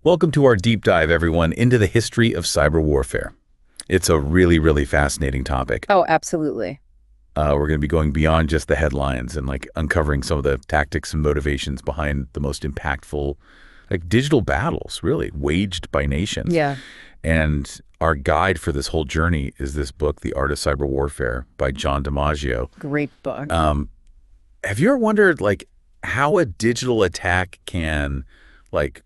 Welcome to our deep dive, everyone, into the history of cyber warfare. It's a really, really fascinating topic. Oh, absolutely. We're going to be going beyond just the headlines and uncovering some of the tactics and motivations behind the most impactful digital battles, really, waged by nations. Yeah. And our guide for this whole journey is this book, The Art of Cyber Warfare by John DiMaggio. Great book. Have you ever wondered, how a digital attack can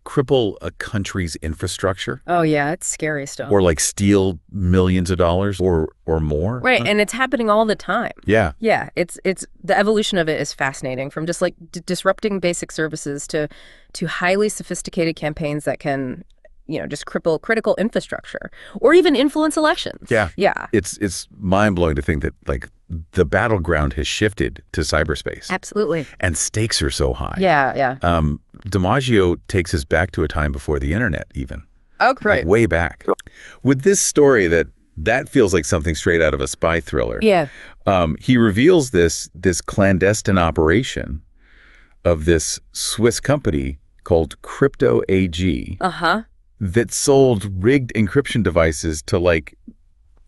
cripple a country's infrastructure? Oh, yeah, it's scary stuff. Or steal millions of dollars or more? Right, and it's happening all the time. Yeah. Yeah, it's the evolution of it is fascinating, from just disrupting basic services to highly sophisticated campaigns that can, just cripple critical infrastructure or even influence elections. Yeah. Yeah. It's mind-blowing to think that the battleground has shifted to cyberspace. Absolutely. And stakes are so high. Yeah, yeah. DiMaggio takes us back to a time before the internet even. Oh, great. Way back. With this story that feels like something straight out of a spy thriller. Yeah. He reveals this clandestine operation of this Swiss company called Crypto AG. Uh-huh. That sold rigged encryption devices to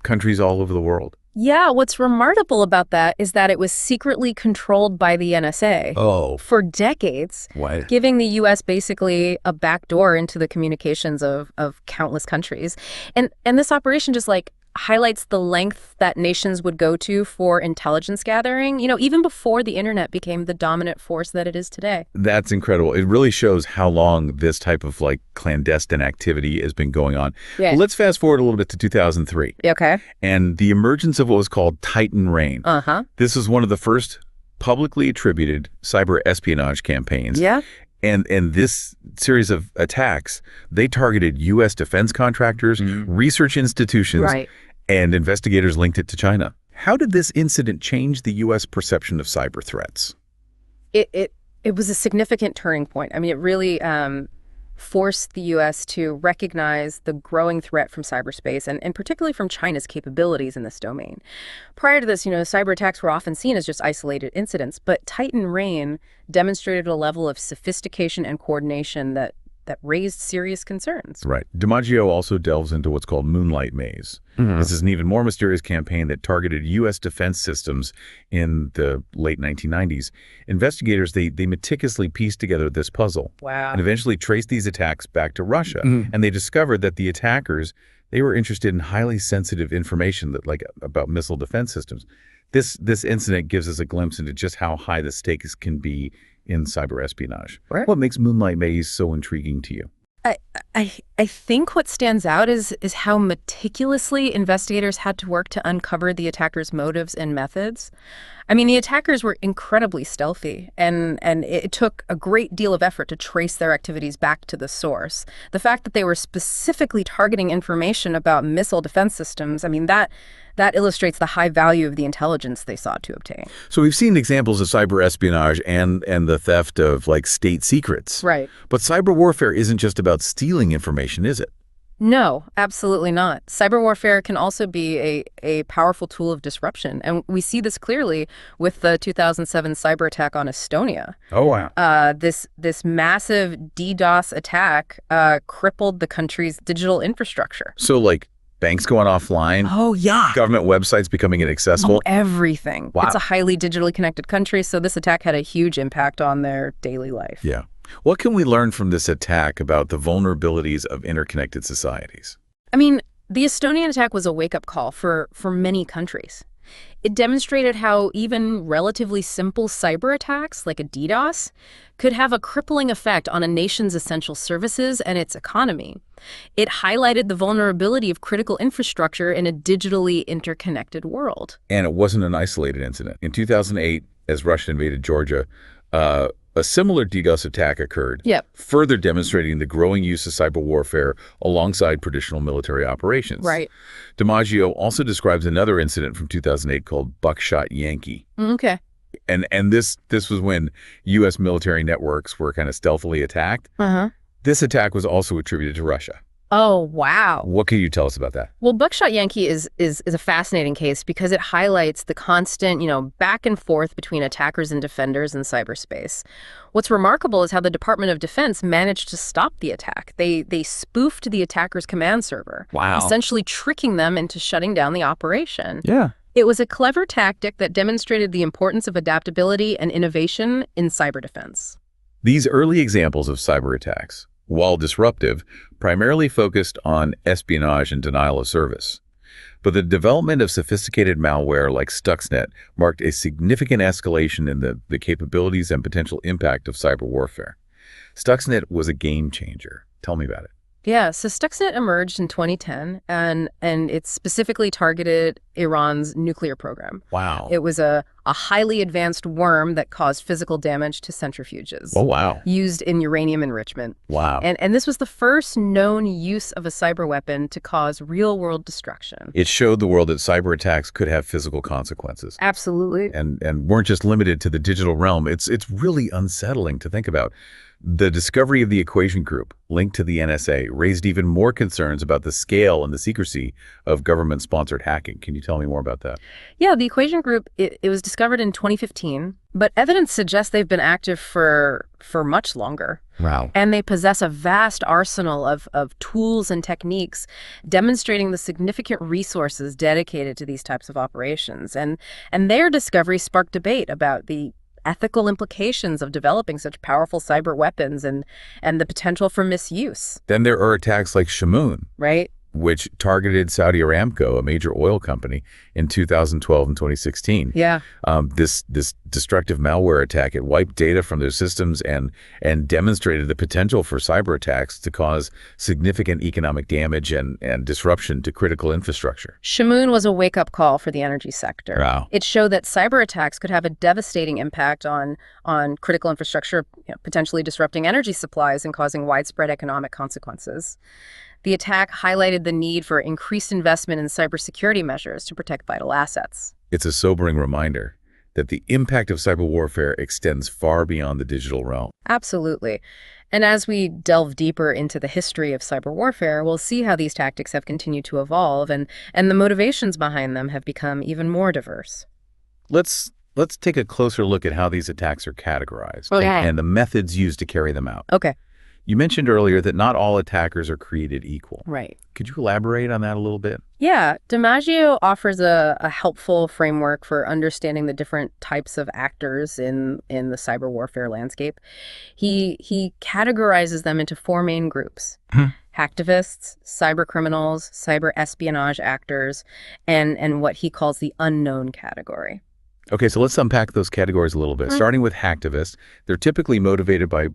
countries all over the world. Yeah, what's remarkable about that is that it was secretly controlled by the NSA. Oh. For decades, What? giving the U.S. basically a backdoor into the communications of countless countries. And this operation just highlights the length that nations would go to for intelligence gathering, even before the internet became the dominant force that it is today. That's incredible. It really shows how long this type of clandestine activity has been going on. Yeah. Well, let's fast forward a little bit to 2003. Okay. And the emergence of what was called Titan Rain. Uh-huh. This was one of the first publicly attributed cyber espionage campaigns. Yeah. And this series of attacks, they targeted U.S. defense contractors, research institutions, Right. and investigators linked it to China. How did this incident change the U.S. perception of cyber threats? It was a significant turning point. I mean, it really forced the U.S. to recognize the growing threat from cyberspace and particularly from China's capabilities in this domain. Prior to this, cyber attacks were often seen as just isolated incidents, but Titan Rain demonstrated a level of sophistication and coordination that raised serious concerns. Right. DiMaggio also delves into what's called Moonlight Maze. This is an even more mysterious campaign that targeted U.S. defense systems in the late 1990s. Investigators, they meticulously pieced together this puzzle. Wow. And eventually traced these attacks back to Russia. And they discovered that the attackers, they were interested in highly sensitive information about missile defense systems. This incident gives us a glimpse into just how high the stakes can be in cyber espionage. Right. What makes Moonlight Maze so intriguing to you? I think what stands out is how meticulously investigators had to work to uncover the attackers' motives and methods. I mean, the attackers were incredibly stealthy, and it took a great deal of effort to trace their activities back to the source. The fact that they were specifically targeting information about missile defense systems, I mean, that illustrates the high value of the intelligence they sought to obtain. So we've seen examples of cyber espionage and the theft of state secrets. Right. But cyber warfare isn't just about stealing information, is it? No, absolutely not. Cyber warfare can also be a powerful tool of disruption. And we see this clearly with the 2007 cyber attack on Estonia. Oh, wow. This massive DDoS attack crippled the country's digital infrastructure. So banks going offline? Oh, yeah. Government websites becoming inaccessible? Oh, everything. Wow. It's a highly digitally connected country, so this attack had a huge impact on their daily life. Yeah. What can we learn from this attack about the vulnerabilities of interconnected societies? I mean, the Estonian attack was a wake-up call for many countries. It demonstrated how even relatively simple cyber attacks, like a DDoS, could have a crippling effect on a nation's essential services and its economy. It highlighted the vulnerability of critical infrastructure in a digitally interconnected world. And it wasn't an isolated incident. In 2008, as Russia invaded Georgia, a similar DDoS attack occurred, Yep. further demonstrating the growing use of cyber warfare alongside traditional military operations. Right. DiMaggio also describes another incident from 2008 called Buckshot Yankee. Okay. And this was when U.S. military networks were kind of stealthily attacked. Uh-huh. This attack was also attributed to Russia. Oh, wow. What can you tell us about that? Well, Buckshot Yankee is a fascinating case because it highlights the constant, back and forth between attackers and defenders in cyberspace. What's remarkable is how the Department of Defense managed to stop the attack. They spoofed the attacker's command server, Wow. essentially tricking them into shutting down the operation. Yeah. It was a clever tactic that demonstrated the importance of adaptability and innovation in cyber defense. These early examples of cyber attacks, while disruptive, primarily focused on espionage and denial of service. But the development of sophisticated malware like Stuxnet marked a significant escalation in the capabilities and potential impact of cyber warfare. Stuxnet was a game changer. Tell me about it. Yeah, so Stuxnet emerged in 2010, and it specifically targeted Iran's nuclear program. Wow. It was a highly advanced worm that caused physical damage to centrifuges. Oh, wow. Used in uranium enrichment. Wow. And this was the first known use of a cyber weapon to cause real-world destruction. It showed the world that cyber attacks could have physical consequences. Absolutely. And weren't just limited to the digital realm. It's really unsettling to think about. The discovery of the Equation Group, linked to the NSA, raised even more concerns about the scale and the secrecy of government-sponsored hacking. Can you tell me more about that? Yeah, the Equation Group, it was discovered in 2015, but evidence suggests they've been active for much longer. Wow. And they possess a vast arsenal of tools and techniques demonstrating the significant resources dedicated to these types of operations. And their discovery sparked debate about the ethical implications of developing such powerful cyber weapons and the potential for misuse. Then there are attacks like Shamoon, Right? which targeted Saudi Aramco, a major oil company, in 2012 and 2016. Yeah. This destructive malware attack, it wiped data from their systems and demonstrated the potential for cyber attacks to cause significant economic damage and disruption to critical infrastructure. Shamoon was a wake-up call for the energy sector. Wow. It showed that cyber attacks could have a devastating impact on critical infrastructure, potentially disrupting energy supplies and causing widespread economic consequences. The attack highlighted the need for increased investment in cybersecurity measures to protect vital assets. It's a sobering reminder that the impact of cyber warfare extends far beyond the digital realm. Absolutely. And as we delve deeper into the history of cyber warfare, we'll see how these tactics have continued to evolve and the motivations behind them have become even more diverse. Let's take a closer look at how these attacks are categorized Okay. and the methods used to carry them out. Okay. You mentioned earlier that not all attackers are created equal. Right. Could you elaborate on that a little bit? Yeah, DiMaggio offers a helpful framework for understanding the different types of actors in the cyber warfare landscape. He categorizes them into four main groups: hacktivists, cyber criminals, cyber espionage actors, and what he calls the unknown category. Okay, so let's unpack those categories a little bit. Starting with hacktivists, they're typically motivated by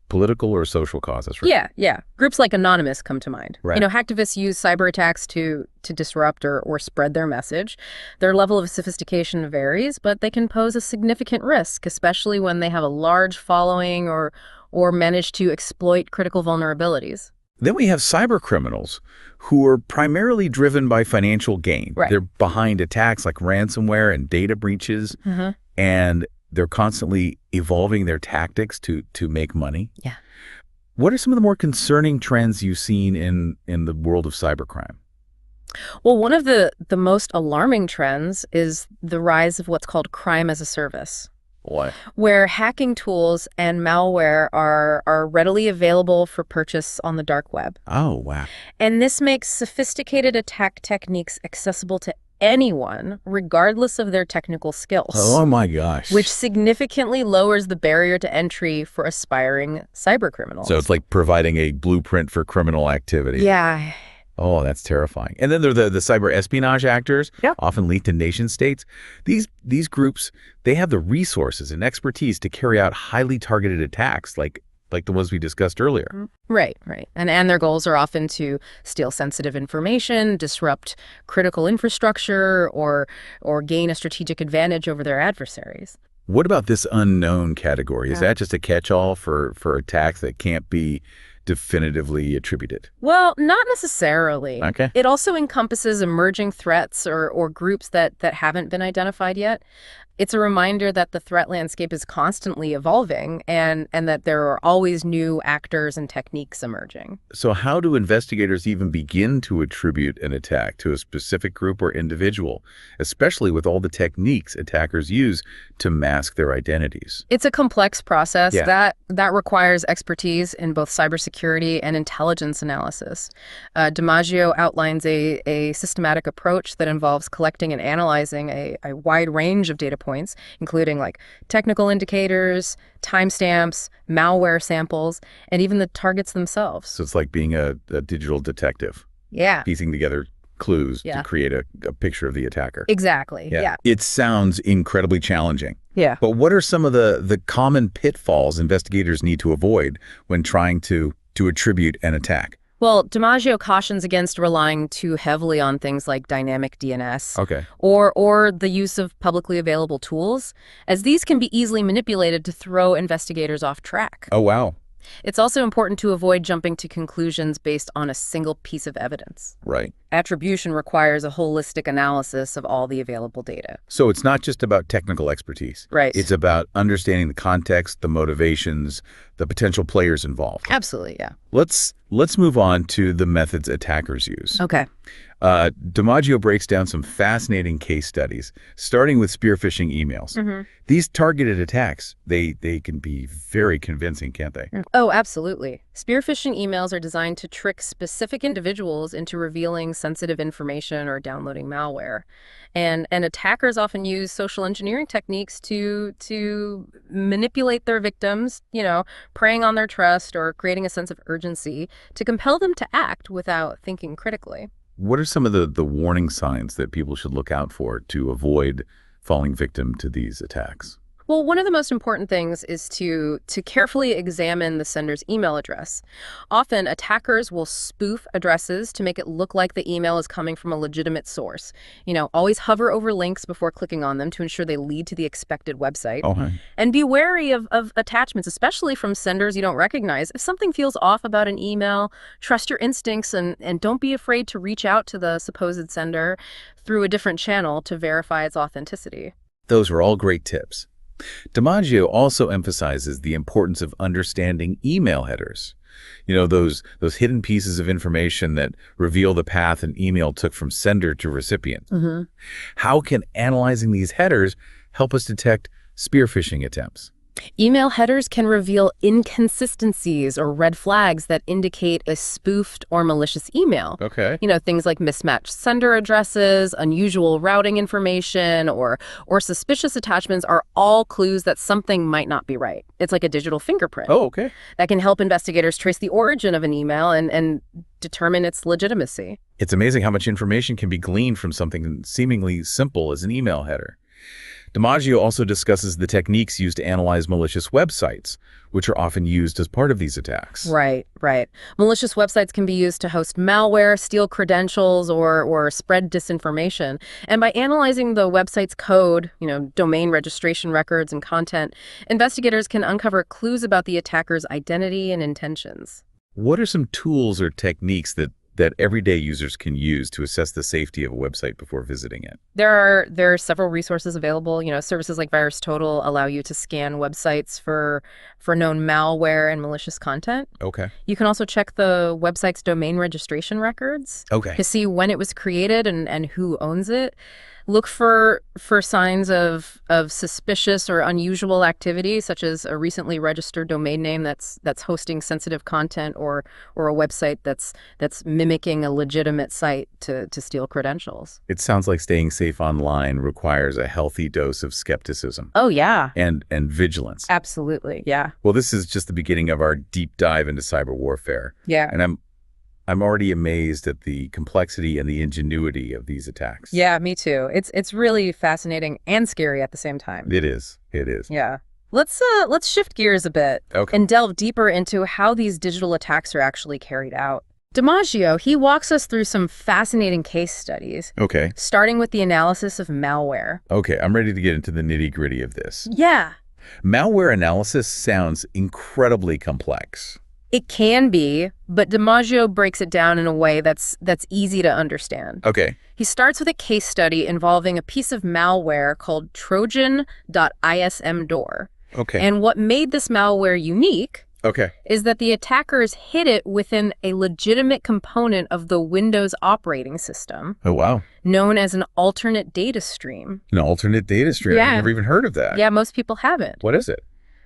political or social causes, right? Yeah. Groups like Anonymous come to mind. Right. Hacktivists use cyber attacks to disrupt or spread their message. Their level of sophistication varies, but they can pose a significant risk, especially when they have a large following or manage to exploit critical vulnerabilities. Then we have cyber criminals who are primarily driven by financial gain. Right. They're behind attacks like ransomware and data breaches, and they're constantly evolving their tactics to make money. Yeah. What are some of the more concerning trends you've seen in the world of cybercrime? Well, one of the most alarming trends is the rise of what's called crime as a service, What? where hacking tools and malware are readily available for purchase on the dark web. Oh, wow. And this makes sophisticated attack techniques accessible to anyone, regardless of their technical skills. Oh, my gosh. Which significantly lowers the barrier to entry for aspiring cybercriminals. So it's like providing a blueprint for criminal activity. Yeah. Oh, that's terrifying. And then there are the cyber espionage actors, Yeah. often linked to nation states. These groups, they have the resources and expertise to carry out highly targeted attacks like the ones we discussed earlier. Right. And their goals are often to steal sensitive information, disrupt critical infrastructure, or gain a strategic advantage over their adversaries. What about this unknown category? Is Yeah. that just a catch-all for attacks that can't be definitively attributed? Well, not necessarily. Okay. It also encompasses emerging threats or groups that haven't been identified yet. It's a reminder that the threat landscape is constantly evolving and that there are always new actors and techniques emerging. So how do investigators even begin to attribute an attack to a specific group or individual, especially with all the techniques attackers use to mask their identities? It's a complex process Yeah. that requires expertise in both cybersecurity and intelligence analysis. DiMaggio outlines a systematic approach that involves collecting and analyzing a wide range of data points, including like technical indicators, timestamps, malware samples, and even the targets themselves. So it's like being a digital detective, Yeah, piecing together clues Yeah. to create a picture of the attacker. exactly. Yeah. It sounds incredibly challenging. Yeah. But what are some of the common pitfalls investigators need to avoid when trying to attribute an attack? Well, DiMaggio cautions against relying too heavily on things like dynamic DNS Okay. or the use of publicly available tools, as these can be easily manipulated to throw investigators off track. Oh, wow. It's also important to avoid jumping to conclusions based on a single piece of evidence. Right. Attribution requires a holistic analysis of all the available data. So it's not just about technical expertise. Right. It's about understanding the context, the motivations, the potential players involved. Absolutely, yeah. Let's move on to the methods attackers use. Okay. DiMaggio breaks down some fascinating case studies, starting with spear phishing emails. These targeted attacks, they can be very convincing, can't they? Oh, absolutely. Spear phishing emails are designed to trick specific individuals into revealing sensitive information or downloading malware. And attackers often use social engineering techniques to manipulate their victims, preying on their trust or creating a sense of urgency to compel them to act without thinking critically. What are some of the warning signs that people should look out for to avoid falling victim to these attacks? Well, one of the most important things is to carefully examine the sender's email address. Often, attackers will spoof addresses to make it look like the email is coming from a legitimate source. Always hover over links before clicking on them to ensure they lead to the expected website. Oh, hi. And be wary of attachments, especially from senders you don't recognize. If something feels off about an email, trust your instincts and don't be afraid to reach out to the supposed sender through a different channel to verify its authenticity. Those were all great tips. DiMaggio also emphasizes the importance of understanding email headers. Those hidden pieces of information that reveal the path an email took from sender to recipient. How can analyzing these headers help us detect spear phishing attempts? Email headers can reveal inconsistencies or red flags that indicate a spoofed or malicious email. Okay. Things like mismatched sender addresses, unusual routing information, or suspicious attachments are all clues that something might not be right. It's like a digital fingerprint. Oh, okay. That can help investigators trace the origin of an email and determine its legitimacy. It's amazing how much information can be gleaned from something seemingly simple as an email header. DiMaggio also discusses the techniques used to analyze malicious websites, which are often used as part of these attacks. Right. Malicious websites can be used to host malware, steal credentials, or spread disinformation. And by analyzing the website's code, domain registration records and content, investigators can uncover clues about the attacker's identity and intentions. What are some tools or techniques that everyday users can use to assess the safety of a website before visiting it? There are several resources available. Services like VirusTotal allow you to scan websites for known malware and malicious content. Okay. You can also check the website's domain registration records to see when it was created and who owns it. Look for signs of suspicious or unusual activity, such as a recently registered domain name that's hosting sensitive content or a website that's mimicking a legitimate site to steal credentials. It sounds like staying safe online requires a healthy dose of skepticism. Oh, yeah. And vigilance. Absolutely. Yeah. Well, this is just the beginning of our deep dive into cyber warfare. Yeah. And I'm already amazed at the complexity and the ingenuity of these attacks. Yeah, me too. It's really fascinating and scary at the same time. It is. Yeah. Let's shift gears a bit and delve deeper into how these digital attacks are actually carried out. DiMaggio, he walks us through some fascinating case studies. Okay. Starting with the analysis of malware. Okay, I'm ready to get into the nitty-gritty of this. Yeah. Malware analysis sounds incredibly complex. It can be, but DiMaggio breaks it down in a way that's easy to understand. Okay. He starts with a case study involving a piece of malware called Trojan.ismdoor. Okay. And what made this malware unique is that the attackers hid it within a legitimate component of the Windows operating system. Oh, wow. Known as an alternate data stream. An alternate data stream? Yeah. I've never even heard of that. Yeah, most people haven't. What is it?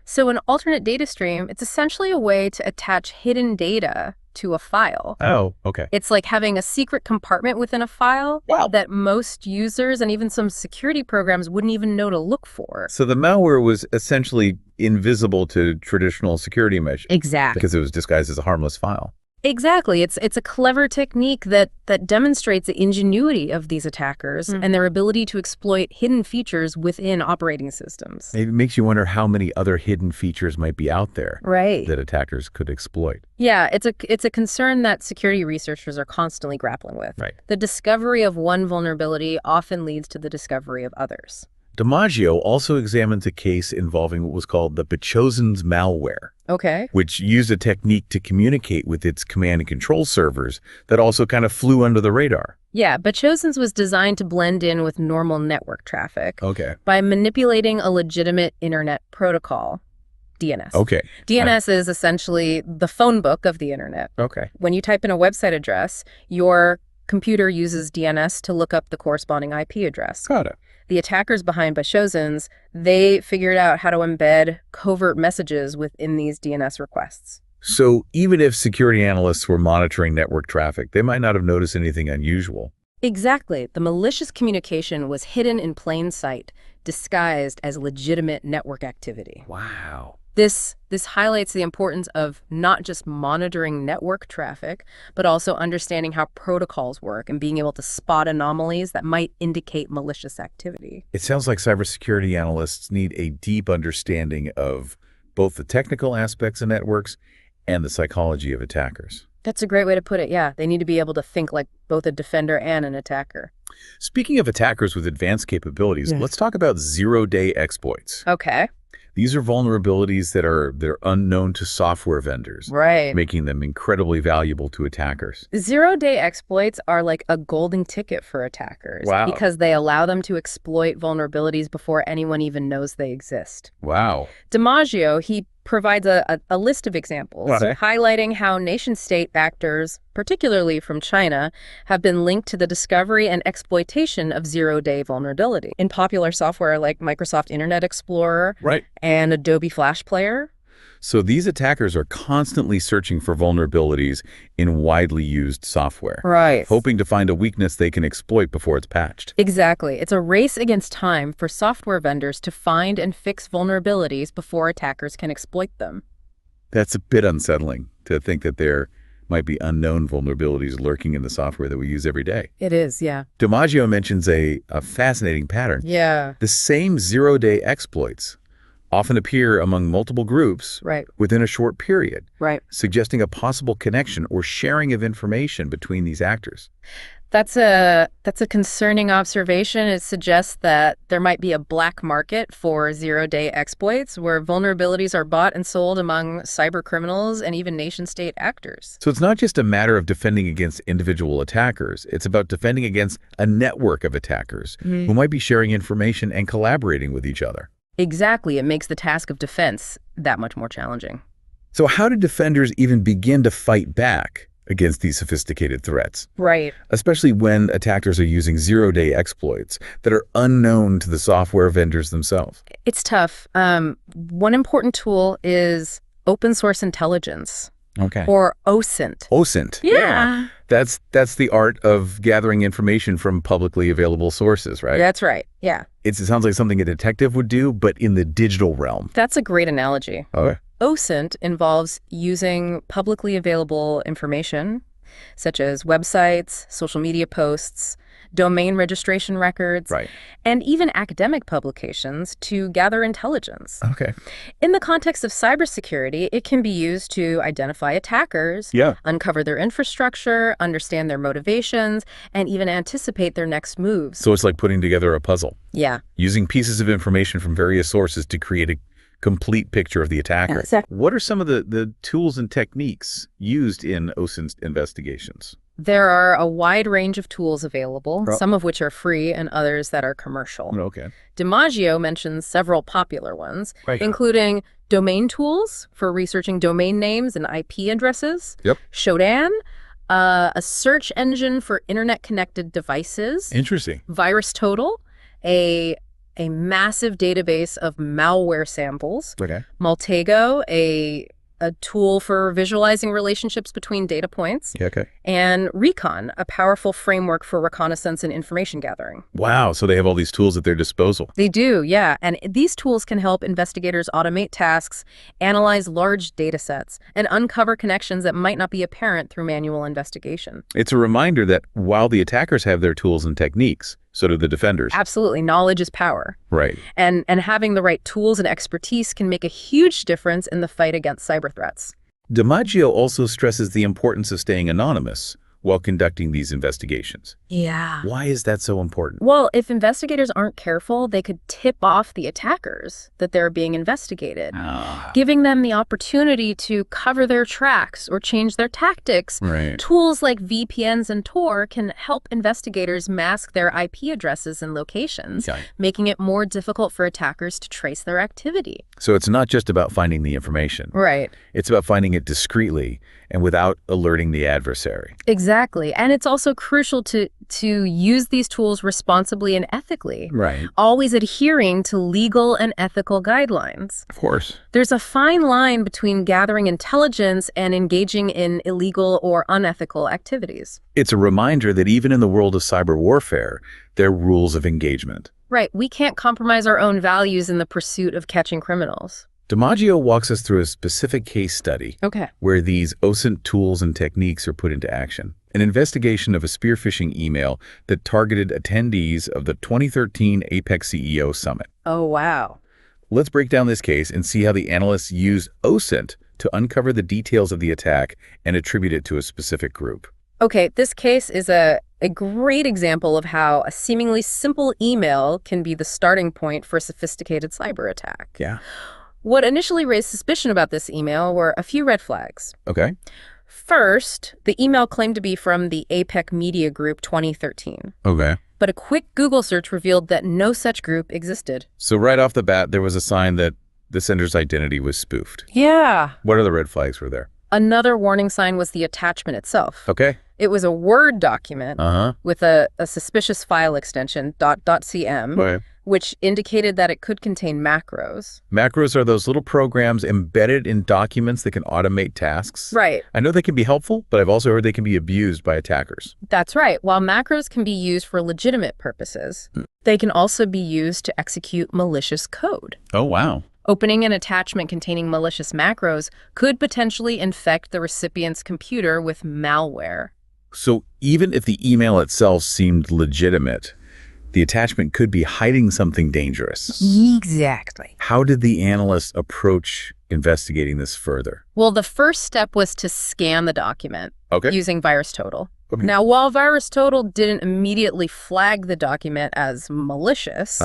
So an alternate data stream, it's essentially a way to attach hidden data to a file. Oh, okay. It's like having a secret compartment within a file that most users and even some security programs wouldn't even know to look for. So the malware was essentially invisible to traditional security measures. Exactly. Because it was disguised as a harmless file. Exactly. It's a clever technique that demonstrates the ingenuity of these attackers and their ability to exploit hidden features within operating systems. It makes you wonder how many other hidden features might be out there that attackers could exploit. Yeah, it's a concern that security researchers are constantly grappling with. Right. The discovery of one vulnerability often leads to the discovery of others. DiMaggio also examined a case involving what was called the Bachozens malware. Okay. Which used a technique to communicate with its command and control servers that also kind of flew under the radar. Yeah, Bachozens was designed to blend in with normal network traffic by manipulating a legitimate internet protocol, DNS. DNS is essentially the phone book of the internet. When you type in a website address, your computer uses DNS to look up the corresponding IP address. Got it. The attackers behind Bachozens, they figured out how to embed covert messages within these DNS requests. So even if security analysts were monitoring network traffic, they might not have noticed anything unusual. Exactly. The malicious communication was hidden in plain sight, disguised as legitimate network activity. Wow. This highlights the importance of not just monitoring network traffic, but also understanding how protocols work and being able to spot anomalies that might indicate malicious activity. It sounds like cybersecurity analysts need a deep understanding of both the technical aspects of networks and the psychology of attackers. That's a great way to put it, yeah. They need to be able to think like both a defender and an attacker. Speaking of attackers with advanced capabilities, let's talk about zero-day exploits. Okay. These are vulnerabilities that are unknown to software vendors, making them incredibly valuable to attackers. Zero-day exploits are like a golden ticket for attackers because they allow them to exploit vulnerabilities before anyone even knows they exist. Wow. DiMaggio, he provides a list of examples highlighting how nation-state actors, particularly from China, have been linked to the discovery and exploitation of zero-day vulnerability in popular software like Microsoft Internet Explorer and Adobe Flash Player. So these attackers are constantly searching for vulnerabilities in widely used software, hoping to find a weakness they can exploit before it's patched. Exactly. It's a race against time for software vendors to find and fix vulnerabilities before attackers can exploit them. That's a bit unsettling to think that there might be unknown vulnerabilities lurking in the software that we use every day. It is, yeah. DiMaggio mentions a fascinating pattern. Yeah. The same zero-day exploits often appear among multiple groups within a short period, suggesting a possible connection or sharing of information between these actors. That's a concerning observation. It suggests that there might be a black market for zero-day exploits where vulnerabilities are bought and sold among cyber criminals and even nation-state actors. So it's not just a matter of defending against individual attackers. It's about defending against a network of attackers who might be sharing information and collaborating with each other. Exactly. It makes the task of defense that much more challenging. So how do defenders even begin to fight back against these sophisticated threats? Especially when attackers are using zero-day exploits that are unknown to the software vendors themselves. It's tough. One important tool is open source intelligence. Or OSINT. OSINT. Yeah. That's the art of gathering information from publicly available sources, right? That's right. Yeah. It sounds like something a detective would do, but in the digital realm. That's a great analogy. Okay. OSINT involves using publicly available information, such as websites, social media posts, domain registration records, and even academic publications to gather intelligence. In the context of cybersecurity, it can be used to identify attackers, uncover their infrastructure, understand their motivations, and even anticipate their next moves. So it's like putting together a puzzle. Yeah. Using pieces of information from various sources to create a complete picture of the attacker. Exactly. What are some of the tools and techniques used in OSINT investigations? There are a wide range of tools available, Oh. some of which are free and others that are commercial. Okay. DiMaggio mentions several popular ones, Right. including domain tools for researching domain names and IP addresses. Yep. Shodan, a search engine for internet-connected devices. Interesting. VirusTotal, a massive database of malware samples. Okay. Maltego, a tool for visualizing relationships between data points. Yeah, okay. And Recon, a powerful framework for reconnaissance and information gathering. Wow. So they have all these tools at their disposal. They do, yeah. And these tools can help investigators automate tasks, analyze large data sets, and uncover connections that might not be apparent through manual investigation. It's a reminder that while the attackers have their tools and techniques, so do the defenders. Absolutely. Knowledge is power. Right. And having the right tools and expertise can make a huge difference in the fight against cyber threats. DiMaggio also stresses the importance of staying anonymous while conducting these investigations. Yeah. Why is that so important? Well, if investigators aren't careful, they could tip off the attackers that they're being investigated, giving them the opportunity to cover their tracks or change their tactics. Right. Tools like VPNs and Tor can help investigators mask their IP addresses and locations, Yeah. making it more difficult for attackers to trace their activity. So it's not just about finding the information. Right. It's about finding it discreetly and without alerting the adversary. Exactly. And it's also crucial to use these tools responsibly and ethically, Right. always adhering to legal and ethical guidelines. Of course. There's a fine line between gathering intelligence and engaging in illegal or unethical activities. It's a reminder that even in the world of cyber warfare, there are rules of engagement. Right. We can't compromise our own values in the pursuit of catching criminals. DiMaggio walks us through a specific case study Okay. where these OSINT tools and techniques are put into action. An investigation of a spear phishing email that targeted attendees of the 2013 Apex CEO Summit. Oh, wow. Let's break down this case and see how the analysts used OSINT to uncover the details of the attack and attribute it to a specific group. Okay, this case is a great example of how a seemingly simple email can be the starting point for a sophisticated cyber attack. Yeah. What initially raised suspicion about this email were a few red flags. Okay. First, the email claimed to be from the APEC Media Group 2013. Okay. But a quick Google search revealed that no such group existed. So right off the bat, there was a sign that the sender's identity was spoofed. Yeah. What other red flags were there? Another warning sign was the attachment itself. Okay. It was a Word document with a suspicious file extension, .cm, Right. which indicated that it could contain macros. Macros are those little programs embedded in documents that can automate tasks. Right. I know they can be helpful, but I've also heard they can be abused by attackers. That's right. While macros can be used for legitimate purposes, they can also be used to execute malicious code. Oh, wow. Opening an attachment containing malicious macros could potentially infect the recipient's computer with malware. So even if the email itself seemed legitimate, the attachment could be hiding something dangerous. Exactly. How did the analysts approach investigating this further? Well, the first step was to scan the document Okay. using VirusTotal. Okay. Now, while VirusTotal didn't immediately flag the document as malicious,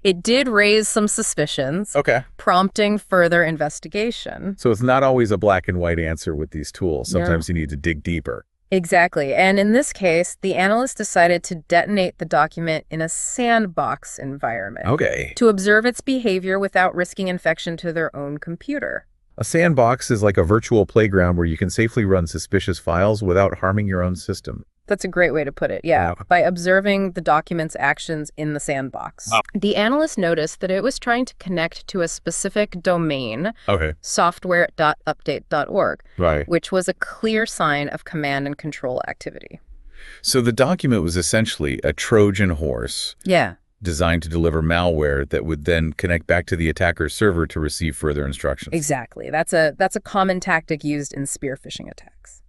it did raise some suspicions, Okay. prompting further investigation. So it's not always a black and white answer with these tools. No. Sometimes you need to dig deeper. Exactly. And in this case, the analyst decided to detonate the document in a sandbox environment Okay. to observe its behavior without risking infection to their own computer. A sandbox is like a virtual playground where you can safely run suspicious files without harming your own system. That's a great way to put it, yeah, by observing the document's actions in the sandbox. The analyst noticed that it was trying to connect to a specific domain, Okay. software.update.org, Right. which was a clear sign of command and control activity. So the document was essentially a Trojan horse Yeah. designed to deliver malware that would then connect back to the attacker's server to receive further instructions. Exactly. That's a common tactic used in spear phishing attacks.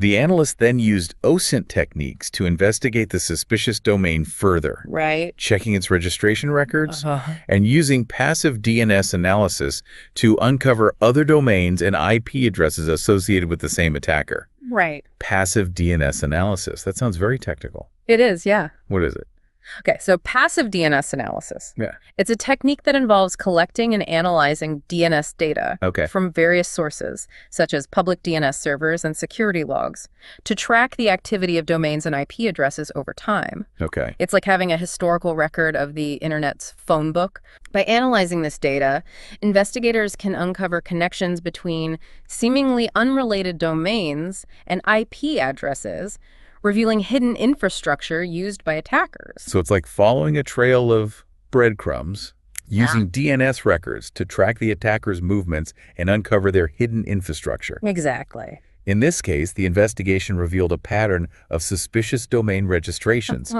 The analyst then used OSINT techniques to investigate the suspicious domain further, Right. checking its registration records and using passive DNS analysis to uncover other domains and IP addresses associated with the same attacker. Right. Passive DNS analysis. That sounds very technical. It is, yeah. What is it? Okay, so passive DNS analysis. Yeah. It's a technique that involves collecting and analyzing DNS data Okay. from various sources, such as public DNS servers and security logs, to track the activity of domains and IP addresses over time. Okay. It's like having a historical record of the internet's phone book. By analyzing this data, investigators can uncover connections between seemingly unrelated domains and IP addresses, revealing hidden infrastructure used by attackers. So it's like following a trail of breadcrumbs, using DNS records to track the attacker's movements and uncover their hidden infrastructure. Exactly. In this case, the investigation revealed a pattern of suspicious domain registrations,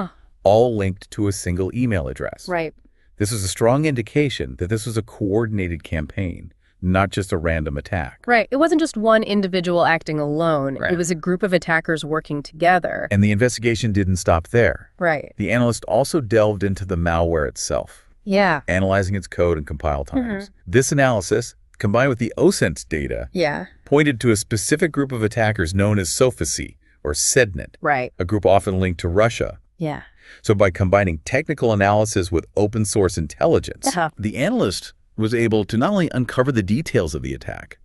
all linked to a single email address. Right. This is a strong indication that this was a coordinated campaign, not just a random attack. Right. It wasn't just one individual acting alone. Right. It was a group of attackers working together. And the investigation didn't stop there. Right. The analyst also delved into the malware itself, Yeah. analyzing its code and compile times. This analysis, combined with the OSINT data, Yeah. pointed to a specific group of attackers known as Sophisy, or SEDNet, Right. a group often linked to Russia. Yeah. So by combining technical analysis with open source intelligence, the analyst was able to not only uncover the details of the attack,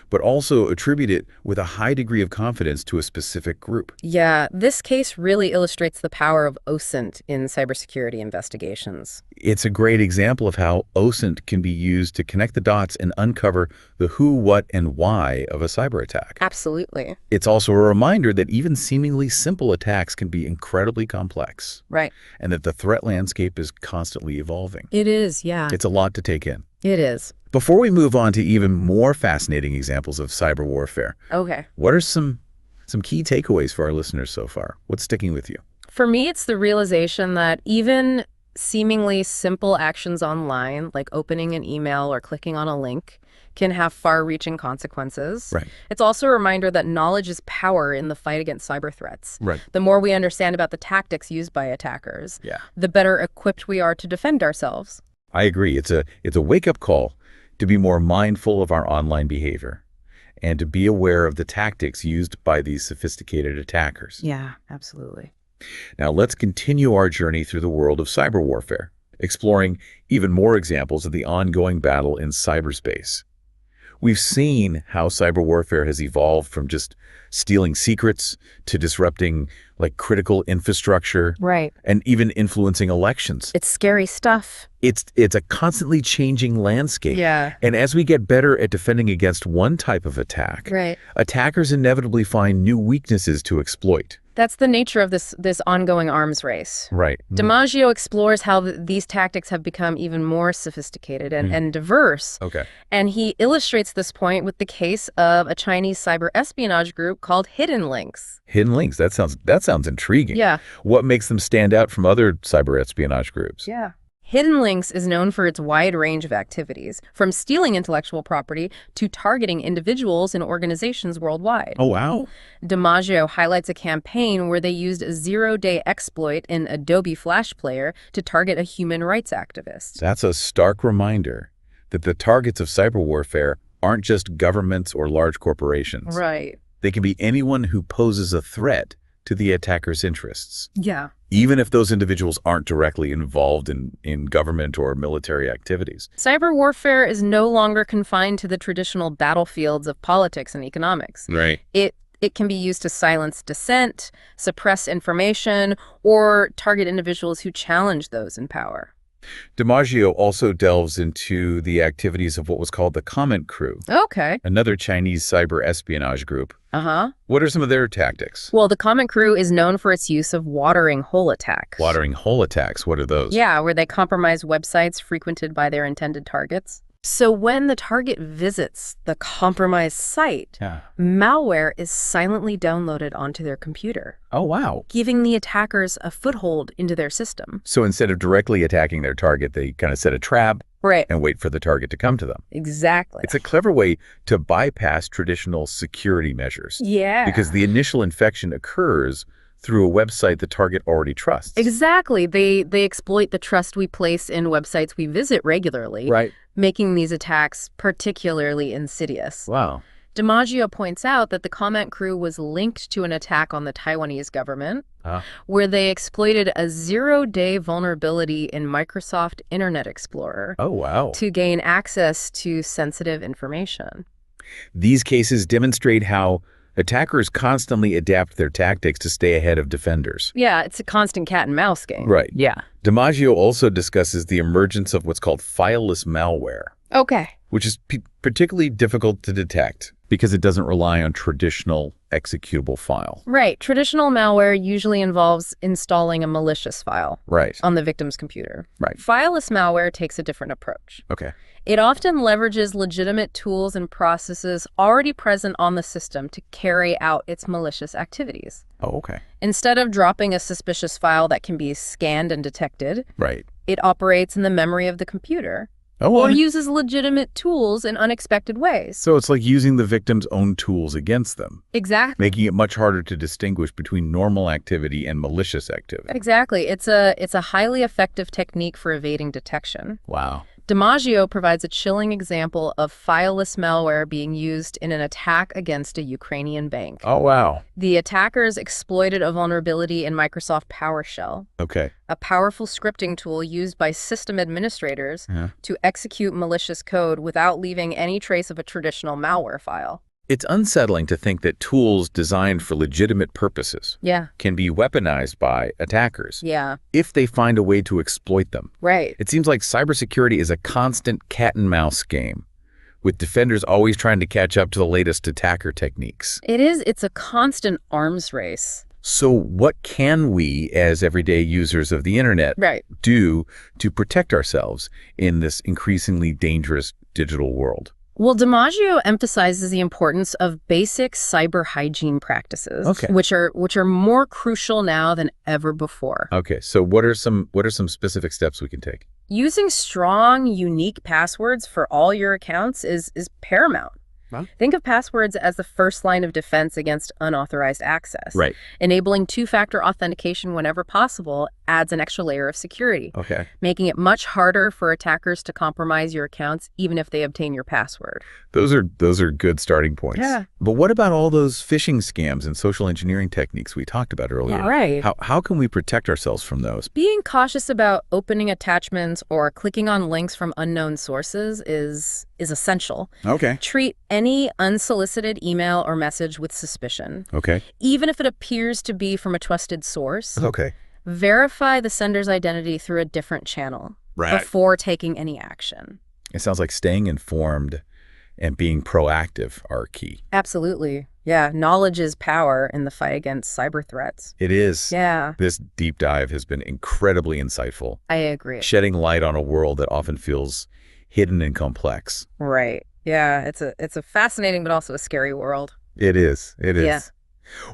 but also attribute it with a high degree of confidence to a specific group. Yeah. This case really illustrates the power of OSINT in cybersecurity investigations. It's a great example of how OSINT can be used to connect the dots and uncover the who, what, and why of a cyber attack. Absolutely. It's also a reminder that even seemingly simple attacks can be incredibly complex, Right. and that the threat landscape is constantly evolving. It is. Yeah. It's a lot to take in. It is. Before we move on to even more fascinating examples of cyber warfare, Okay. what are some key takeaways for our listeners so far? What's sticking with you? For me, it's the realization that even seemingly simple actions online, like opening an email or clicking on a link, can have far-reaching consequences. Right. It's also a reminder that knowledge is power in the fight against cyber threats. Right. The more we understand about the tactics used by attackers, the better equipped we are to defend ourselves. I agree. It's a wake-up call to be more mindful of our online behavior and to be aware of the tactics used by these sophisticated attackers. Yeah, absolutely. Now let's continue our journey through the world of cyber warfare, exploring even more examples of the ongoing battle in cyberspace. We've seen how cyber warfare has evolved from just stealing secrets to disrupting critical infrastructure, Right. and even influencing elections. It's scary stuff. It's a constantly changing landscape. Yeah. And as we get better at defending against one type of attack, Right. attackers inevitably find new weaknesses to exploit. That's the nature of this ongoing arms race. Right. DiMaggio explores how these tactics have become even more sophisticated and diverse. Okay. And he illustrates this point with the case of a Chinese cyber espionage group called Hidden Links. Hidden links. That sounds intriguing. Yeah. What makes them stand out from other cyber espionage groups? Yeah. Hidden Links is known for its wide range of activities, from stealing intellectual property to targeting individuals and organizations worldwide. Oh, wow. DiMaggio highlights a campaign where they used a zero-day exploit in Adobe Flash Player to target a human rights activist. That's a stark reminder that the targets of cyber warfare aren't just governments or large corporations. Right. They can be anyone who poses a threat to the attacker's interests, Yeah. even if those individuals aren't directly involved in government or military activities. Cyber warfare is no longer confined to the traditional battlefields of politics and economics. Right. It can be used to silence dissent, suppress information, or target individuals who challenge those in power. DiMaggio also delves into the activities of what was called the Comment Crew, Okay. another Chinese cyber espionage group. Uh-huh. What are some of their tactics? Well, the Comment Crew is known for its use of watering hole attacks. Watering hole attacks. What are those? Yeah, where they compromise websites frequented by their intended targets. So when the target visits the compromised site, malware is silently downloaded onto their computer, Oh, wow. giving the attackers a foothold into their system. So instead of directly attacking their target, they kind of set a trap Right. and wait for the target to come to them. Exactly. It's a clever way to bypass traditional security measures. Yeah. Because the initial infection occurs through a website the target already trusts. Exactly. They exploit the trust we place in websites we visit regularly, Right. making these attacks particularly insidious. Wow. DiMaggio points out that the comment crew was linked to an attack on the Taiwanese government, Ah. where they exploited a 0-day vulnerability in Microsoft Internet Explorer Oh, wow. to gain access to sensitive information. These cases demonstrate how attackers constantly adapt their tactics to stay ahead of defenders. Yeah, it's a constant cat and mouse game. Right. Yeah. DiMaggio also discusses the emergence of what's called fileless malware, Okay. which is particularly difficult to detect because it doesn't rely on traditional executable file. Right. Traditional malware usually involves installing a malicious file Right. on the victim's computer. Right. Fileless malware takes a different approach. Okay. It often leverages legitimate tools and processes already present on the system to carry out its malicious activities. Oh, okay. Instead of dropping a suspicious file that can be scanned and detected, Right. it operates in the memory of the computer Oh, or uses legitimate tools in unexpected ways. so it's like using the victim's own tools against them, Exactly. making it much harder to distinguish between normal activity and malicious activity. Exactly. It's a highly effective technique for evading detection. Wow. DiMaggio provides a chilling example of fileless malware being used in an attack against a Ukrainian bank. Oh, wow. The attackers exploited a vulnerability in Microsoft PowerShell, Okay. a powerful scripting tool used by system administrators Yeah. to execute malicious code without leaving any trace of a traditional malware file. It's unsettling to think that tools designed for legitimate purposes Yeah. can be weaponized by attackers Yeah. if they find a way to exploit them. Right. It seems like cybersecurity is a constant cat and mouse game, with defenders always trying to catch up to the latest attacker techniques. It is. It's a constant arms race. So what can we, as everyday users of the internet, Right. do to protect ourselves in this increasingly dangerous digital world? Well, DiMaggio emphasizes the importance of basic cyber hygiene practices, Okay. which are more crucial now than ever before. Okay, so what are some specific steps we can take? Using strong, unique passwords for all your accounts is paramount. Huh? Think of passwords as the first line of defense against unauthorized access. Right. Enabling two-factor authentication whenever possible adds an extra layer of security, Okay. making it much harder for attackers to compromise your accounts even if they obtain your password. Those are good starting points. Yeah. But what about all those phishing scams and social engineering techniques we talked about earlier? Yeah, right. How can we protect ourselves from those? Being cautious about opening attachments or clicking on links from unknown sources is essential. Okay. Treat any unsolicited email or message with suspicion. Okay. Even if it appears to be from a trusted source, Okay. verify the sender's identity through a different channel before taking any action. It sounds like staying informed and being proactive are key. Absolutely. Yeah, knowledge is power in the fight against cyber threats. It is. Yeah, This deep dive has been incredibly insightful, I agree. shedding light on a world that often feels hidden and complex. Right. Yeah, it's a fascinating but also a scary world. It is. It is. Yeah.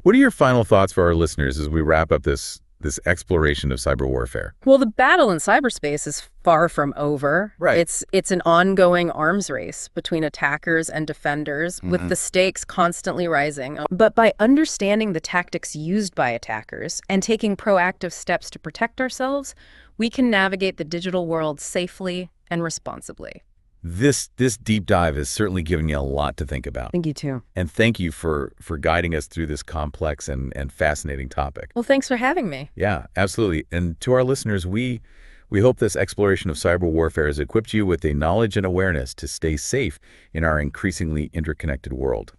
What are your final thoughts for our listeners as we wrap up this exploration of cyber warfare? Well, the battle in cyberspace is far from over. Right. It's an ongoing arms race between attackers and defenders, with the stakes constantly rising. But by understanding the tactics used by attackers and taking proactive steps to protect ourselves, we can navigate the digital world safely and responsibly. This deep dive has certainly given you a lot to think about. Thank you, too. And thank you for guiding us through this complex and fascinating topic. Well, thanks for having me. Yeah, absolutely. And to our listeners, we hope this exploration of cyber warfare has equipped you with a knowledge and awareness to stay safe in our increasingly interconnected world.